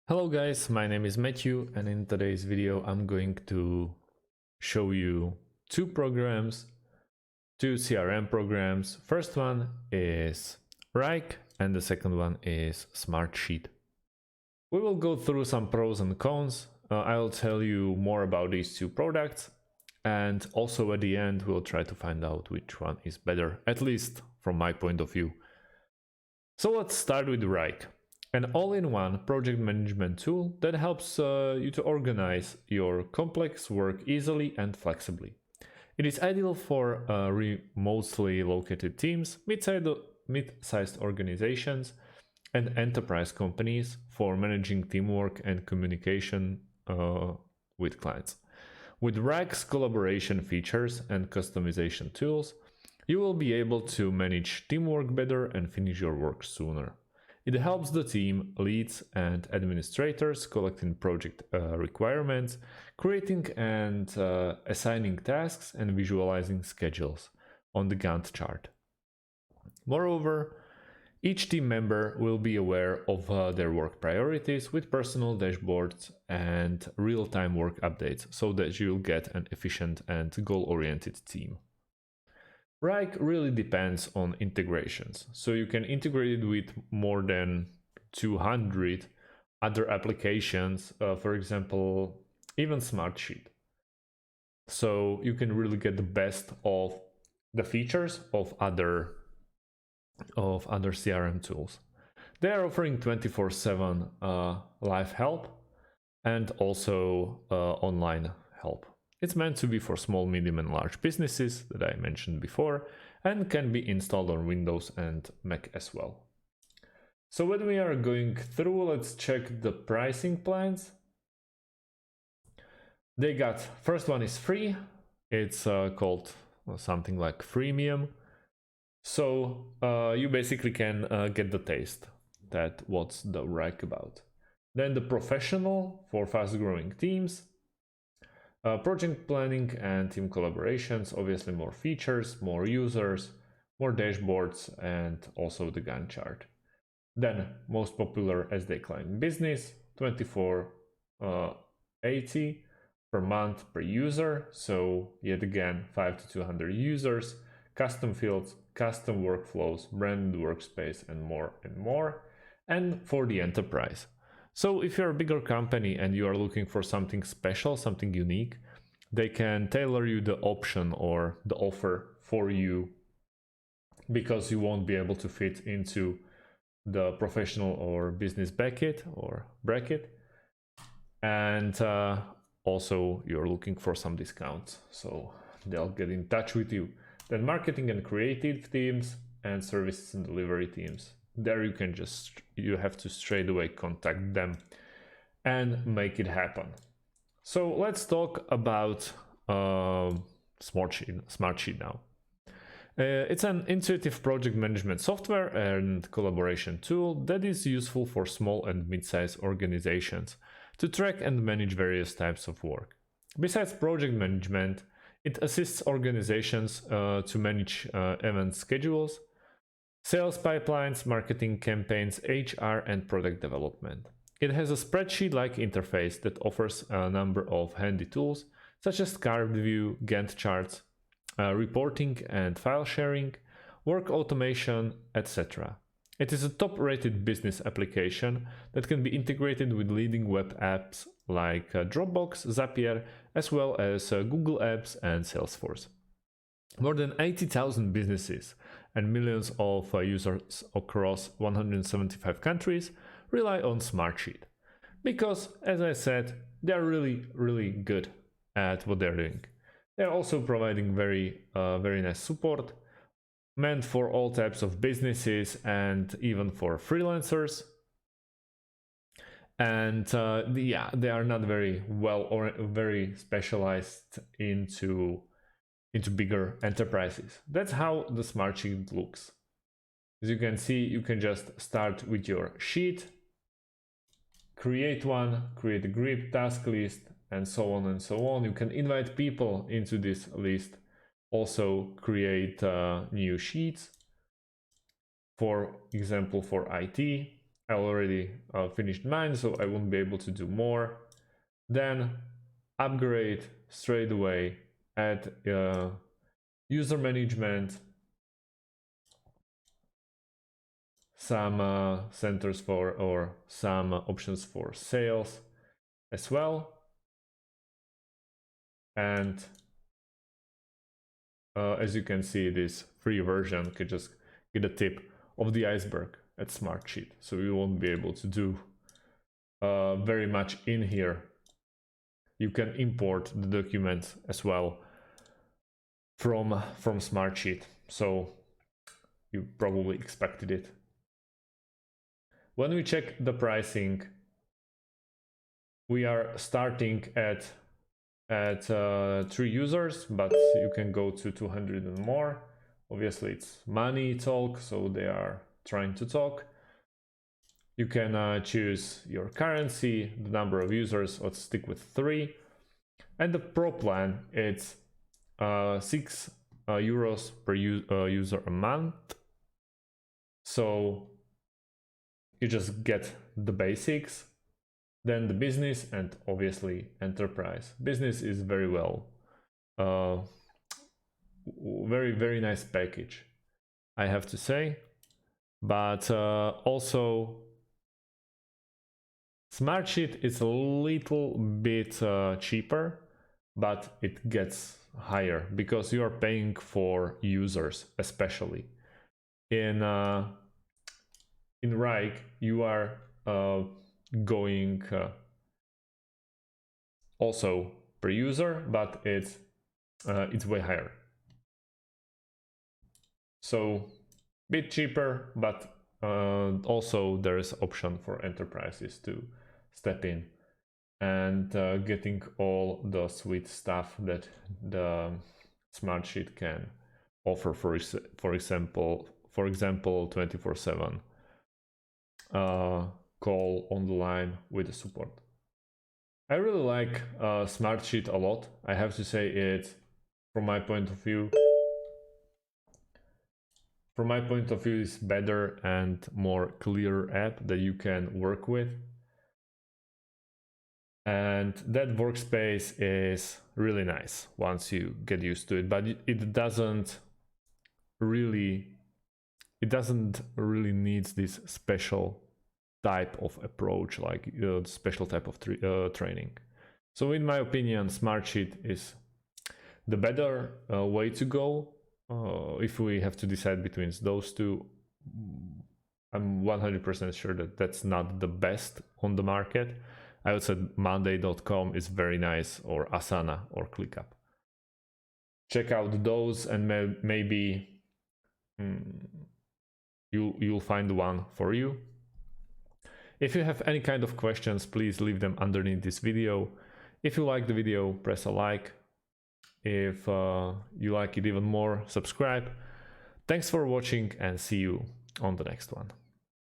Hello guys, my name is Matthew, and in today's video I'm going to show you two CRM programs. First one is Wrike and the second one is Smartsheet. We will go through some pros and cons. I'll tell you more about these two products, and also at the end we'll try to find out which one is better, at least from my point of view. So let's start with Wrike. An all-in-one project management tool that helps you to organize your complex work easily and flexibly. It is ideal for remotely located teams, mid-sized organizations, and enterprise companies for managing teamwork and communication with clients. With Wrike's collaboration features and customization tools, you will be able to manage teamwork better and finish your work sooner. It helps the team, leads, and administrators collecting project requirements, creating and assigning tasks, and visualizing schedules on the Gantt chart. Moreover, each team member will be aware of their work priorities with personal dashboards and real-time work updates so that you'll get an efficient and goal-oriented team. Wrike really depends on integrations, so you can integrate it with more than 200 other applications, for example, even Smartsheet. So you can really get the best of the features of other CRM tools. They are offering 24/7 live help and also online help. It's meant to be for small, medium, and large businesses that I mentioned before, and can be installed on Windows and Mac as well. So when we are going through, let's check the pricing plans. They got, first one is free. It's called something like freemium. So you basically can get the taste that what's the Wrike about. Then the professional for fast-growing teams. Project planning and team collaborations, obviously more features, more users, more dashboards, and also the Gantt chart. Then most popular as they claim business, $24.80 per month per user. So yet again, 5 to 200 users, custom fields, custom workflows, branded workspace, and more and more. And for the enterprise. So if you're a bigger company and you are looking for something special, something unique, they can tailor you the option or the offer for you, because you won't be able to fit into the professional or business bracket. And also you're looking for some discounts, so they'll get in touch with you. Then marketing and creative teams and services and delivery teams. There you have to straight away contact them and make it happen. So let's talk about Smartsheet now. It's an intuitive project management software and collaboration tool that is useful for small and mid-sized organizations to track and manage various types of work. Besides project management, it assists organizations to manage event schedules, sales pipelines, marketing campaigns, HR, and product development. It has a spreadsheet-like interface that offers a number of handy tools such as card view, Gantt charts, reporting and file sharing, work automation, etc. It is a top-rated business application that can be integrated with leading web apps like Dropbox, Zapier, as well as Google Apps and Salesforce. More than 80,000 businesses and millions of users across 175 countries rely on Smartsheet because, as I said, they're really good at what they're doing. They're also providing very nice support, meant for all types of businesses and even for freelancers. And they are not very well or very specialized into bigger enterprises. That's how the Smartsheet looks. As you can see, you can just start with your sheet, create a grid, task list, and so on and so on. You can invite people into this list, also create new sheets, for example, for IT, I already finished mine, so I won't be able to do more. Then upgrade straight away, add user management, some centers for, or some options for sales as well. And as you can see, this free version can just get a tip of the iceberg at Smartsheet. So you won't be able to do very much in here. You can import the documents as well from Smartsheet. So you probably expected it. When we check the pricing, we are starting at 3 users, but you can go to 200 and more. Obviously it's money talk, so they are trying to talk. You can choose your currency, the number of users. Let's stick with 3. And the pro plan, it's 6 euros per user a month. So you just get the basics, then the business, and obviously enterprise. Business is very well, very nice package, I have to say. But also Smartsheet is a little bit cheaper, but it gets higher because you are paying for users, especially in Wrike. You are going also per user, but it's way higher. So bit cheaper, but also there is option for enterprises to step in and getting all the sweet stuff that the Smartsheet can offer. For example 24/7 call on the line with the support. I really like Smartsheet a lot. I have to say, it from my point of view is better and more clear app that you can work with. And that workspace is really nice once you get used to it, but it doesn't really need this special type of approach, like special type of training. So in my opinion, Smartsheet is the better way to go. If we have to decide between those two, I'm 100% sure that that's not the best on the market. I would say Monday.com is very nice, or Asana or ClickUp. Check out those, and maybe you'll find one for you. If you have any kind of questions, please leave them underneath this video. If you like the video, press a like. If you like it even more, subscribe. Thanks for watching, and see you on the next one.